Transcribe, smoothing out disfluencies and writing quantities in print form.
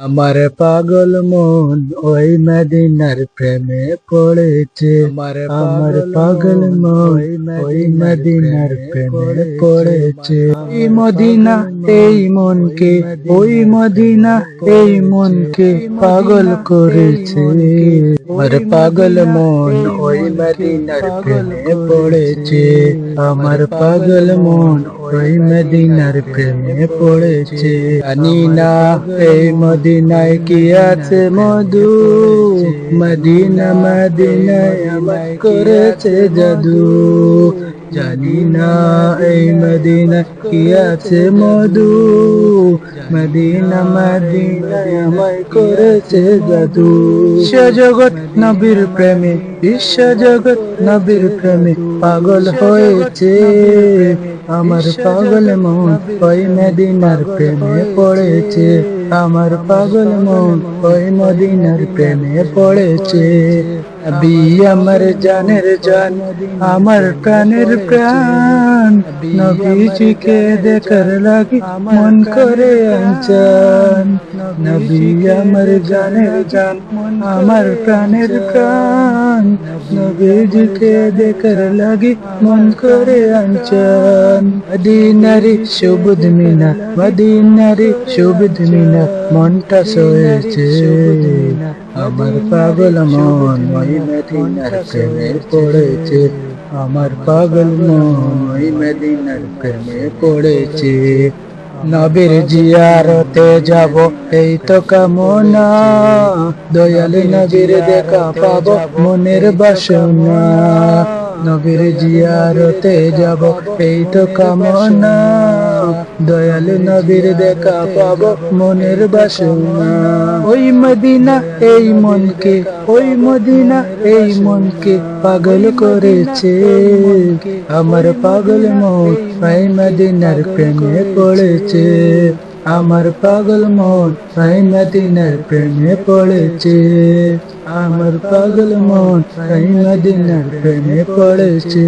আমার পাগল মন ওই মদিনার প্রেমে পড়েছে। আমার পাগল মন ওই মদিনার প্রেমে পড়েছে। ওই মদিনা এই মনকে, ওই মদিনা এই মনকে পাগল করেছে। আমার পাগল মন ওই মদিনার প্রেমে পড়েছে। আমার পাগল মন ওই মদিনার প্রেমে পড়েছে। জানি না এই মদিনায় কি আছে মধু, মদিনা মদিনায় আমায় করেছে জাদু। জানি না এই মদিনা কি আছে মধু, মদিনা মদিনায় আমায় করেছে জাদু। বিশ্বজগৎ নবীর প্রেমে, বিশ্বজগৎ নবীর প্রেমে পাগল হয়েছে। আমার পাগল মন ওই মদিনার প্রেমে পড়েছে। আমার পাগল মন ওই মদিনার প্রেমে পড়েছে। নবী আমার জানের জান, আমার প্রাণের প্রাণ, নবীজিকে দেখার লাগি মন করে আনচান। নবী আমার জানের জান, আমার প্রাণের প্রাণ, নবীজিকে দেখার লাগি মন করে আনচান। মদিনারি সুবুদ মিনা, মদিনারি সুবুদ মিনা মনটা সয়েছে। আমার পাগল মন ওই মদিনার প্রেমে পড়েছে। আমার পাগল মন ওই মদিনার প্রেমে পড়েছে। নবীর জিয়ারতে যাব এই তো কামনা, দয়াল নবীর দেখা পাবো মনের বাসনা। নবীর জিয়ারতে যাব এই তো কামনা, দয়াল নবীর দেখা পাবো মনের বাসনা। ওই মদিনা এই মনকে, ওই মদিনা এই মনকে পাগল করেছে। আমার পাগল মন ওই মদিনার প্রেমে পড়েছে। আমার পাগল মন ওই মদিনার প্রেমে পড়েছে। আমার পাগল মন ওই মদিনার প্রেমে পড়েছে।